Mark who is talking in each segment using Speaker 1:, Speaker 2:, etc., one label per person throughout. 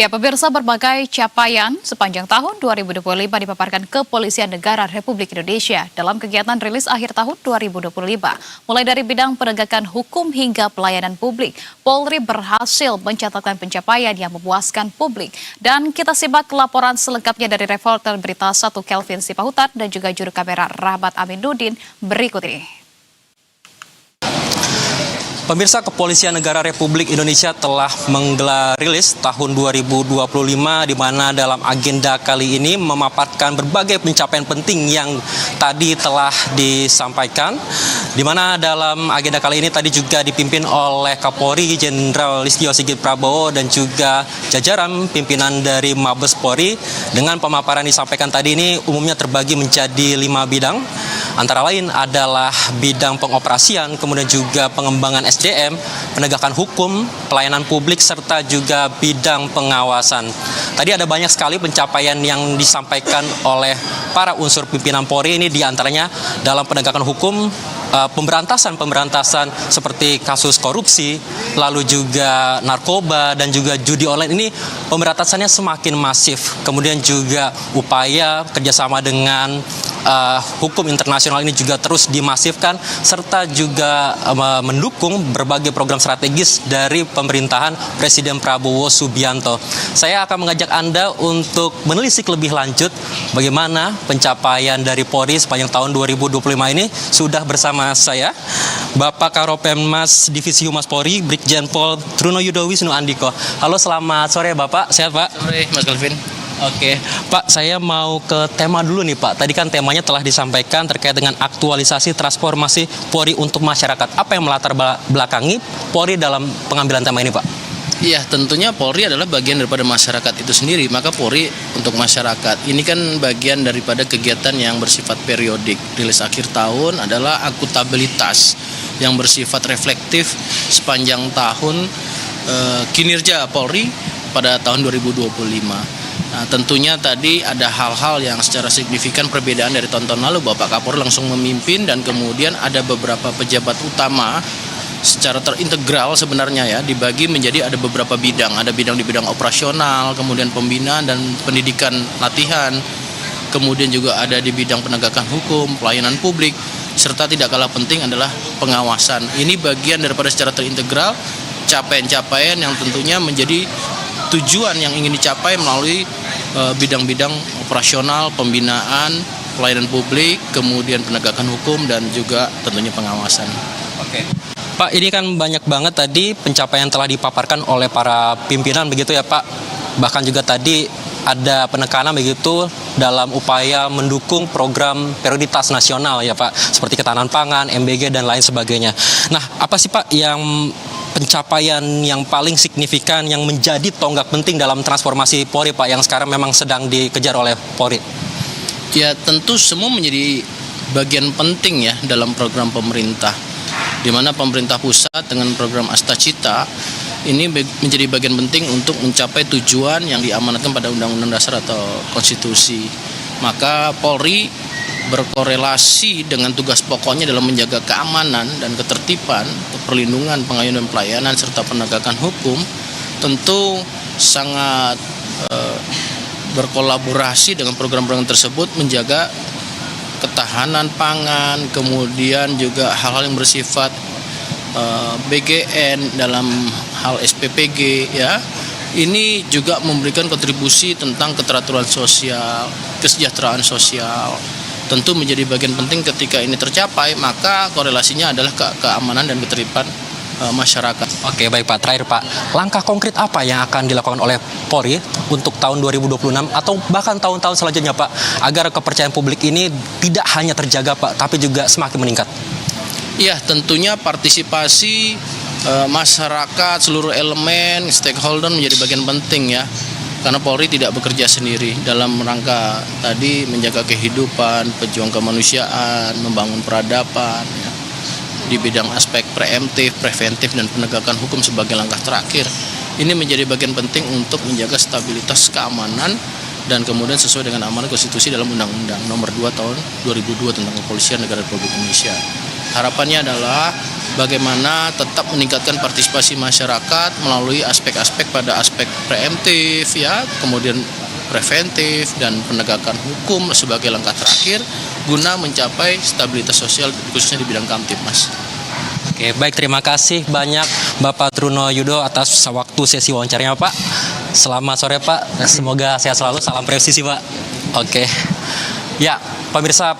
Speaker 1: Ya, pemirsa, berbagai capaian sepanjang tahun 2025 dipaparkan Kepolisian Negara Republik Indonesia dalam kegiatan rilis akhir tahun 2025. Mulai dari bidang penegakan hukum hingga pelayanan publik, Polri berhasil mencatatkan pencapaian yang memuaskan publik. Dan kita simak laporan selengkapnya dari reporter Berita 1 Kelvin Sipahutan dan juga juru kamera Rahmat Aminuddin berikut ini.
Speaker 2: Pemirsa, Kepolisian Negara Republik Indonesia telah menggelar rilis tahun 2025 di mana dalam agenda kali ini memaparkan berbagai pencapaian penting yang tadi telah disampaikan. Di mana dalam agenda kali ini tadi juga dipimpin oleh Kapolri Jenderal Listio Sigit Prabowo dan juga jajaran pimpinan dari Mabes Polri. Dengan pemaparan disampaikan tadi ini umumnya terbagi menjadi 5 bidang. Antara lain adalah bidang pengoperasian, kemudian juga pengembangan SDM, penegakan hukum, pelayanan publik, serta juga bidang pengawasan. Tadi ada banyak sekali pencapaian yang disampaikan oleh para unsur pimpinan Polri ini, diantaranya dalam penegakan hukum, pemberantasan seperti kasus korupsi, lalu juga narkoba dan juga judi online ini pemberantasannya semakin masif. Kemudian juga upaya kerjasama dengan hukum internasional ini juga terus dimasifkan, serta juga mendukung berbagai program strategis dari pemerintahan Presiden Prabowo Subianto. Saya akan mengajak Anda untuk menelisik lebih lanjut bagaimana pencapaian dari Polri sepanjang tahun 2025 ini. Sudah bersama saya Bapak Karopenmas Divisi Humas Polri, Brigjen Pol Truno Yudo Wisnu Andiko. Halo, selamat sore Bapak, sehat Pak?
Speaker 3: Sore Mas Kelvin.
Speaker 2: Oke, Pak, saya mau ke tema dulu nih Pak. Tadi kan temanya telah disampaikan terkait dengan aktualisasi transformasi Polri untuk masyarakat. Apa yang melatar belakangi Polri dalam pengambilan tema ini Pak?
Speaker 3: Iya, tentunya Polri adalah bagian daripada masyarakat itu sendiri. Maka Polri untuk masyarakat ini kan bagian daripada kegiatan yang bersifat periodik. Rilis akhir tahun adalah akuntabilitas yang bersifat reflektif sepanjang tahun kinerja Polri pada tahun 2025. Nah, tentunya tadi ada hal-hal yang secara signifikan perbedaan dari tahun-tahun lalu. Bapak Kapolri langsung memimpin dan kemudian ada beberapa pejabat utama secara terintegral sebenarnya ya dibagi menjadi ada beberapa bidang. Ada bidang di bidang operasional, kemudian pembinaan dan pendidikan latihan, kemudian juga ada di bidang penegakan hukum, pelayanan publik, serta tidak kalah penting adalah pengawasan. Ini bagian daripada secara terintegral capaian-capaian yang tentunya menjadi tujuan yang ingin dicapai melalui bidang-bidang operasional, pembinaan, pelayanan publik, kemudian penegakan hukum, dan juga tentunya pengawasan.
Speaker 2: Oke. Pak, ini kan banyak banget tadi pencapaian telah dipaparkan oleh para pimpinan begitu ya Pak. Bahkan juga tadi ada penekanan begitu dalam upaya mendukung program prioritas nasional ya Pak, seperti ketahanan pangan, MBG, dan lain sebagainya. Nah, apa sih Pak yang pencapaian yang paling signifikan yang menjadi tonggak penting dalam transformasi Polri Pak yang sekarang memang sedang dikejar oleh Polri?
Speaker 3: Ya, tentu semua menjadi bagian penting ya dalam program pemerintah, di mana pemerintah pusat dengan program Astacita ini menjadi bagian penting untuk mencapai tujuan yang diamanatkan pada Undang-Undang Dasar atau Konstitusi. Maka Polri berkorelasi dengan tugas pokoknya dalam menjaga keamanan dan ketertiban, perlindungan, pengayuhan dan pelayanan, serta penegakan hukum, tentu sangat berkolaborasi dengan program-program tersebut menjaga ketahanan pangan, kemudian juga hal-hal yang bersifat BGN dalam hal SPPG ya. Ini juga memberikan kontribusi tentang keteraturan sosial, kesejahteraan sosial. Tentu menjadi bagian penting ketika ini tercapai, maka korelasinya adalah keamanan dan ketertiban masyarakat.
Speaker 2: Oke, baik Pak. Terakhir Pak, langkah konkret apa yang akan dilakukan oleh Polri untuk tahun 2026 atau bahkan tahun-tahun selanjutnya Pak, agar kepercayaan publik ini tidak hanya terjaga Pak, tapi juga semakin meningkat?
Speaker 3: Iya, tentunya partisipasi masyarakat, seluruh elemen, stakeholder menjadi bagian penting ya. Karena Polri tidak bekerja sendiri dalam rangka tadi menjaga kehidupan, pejuang kemanusiaan, membangun peradaban ya. Di bidang aspek preemptif, preventif, dan penegakan hukum sebagai langkah terakhir. Ini menjadi bagian penting untuk menjaga stabilitas keamanan dan kemudian sesuai dengan amanat konstitusi dalam Undang-Undang Nomor 2 Tahun 2002 tentang Kepolisian Negara Republik Indonesia. Harapannya adalah bagaimana tetap meningkatkan partisipasi masyarakat melalui aspek-aspek pada aspek preemptif ya, kemudian preventif dan penegakan hukum sebagai langkah terakhir guna mencapai stabilitas sosial khususnya di bidang Kamtibmas.
Speaker 2: Oke, baik, terima kasih banyak Bapak Truno Yudo atas waktu sesi wawancaranya Pak. Selamat sore Pak, semoga sehat selalu, salam presisi Pak. Oke. Ya, pemirsa,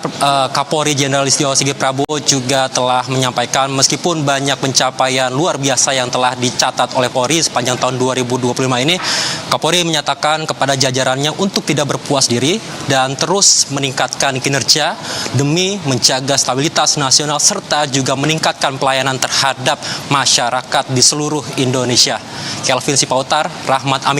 Speaker 2: Kapolri Jenderal Listio Sigit Prabowo juga telah menyampaikan meskipun banyak pencapaian luar biasa yang telah dicatat oleh Polri sepanjang tahun 2025 ini, Kapolri menyatakan kepada jajarannya untuk tidak berpuas diri dan terus meningkatkan kinerja demi menjaga stabilitas nasional serta juga meningkatkan pelayanan terhadap masyarakat di seluruh Indonesia. Kelvin Sipautar, Rahmat Amin.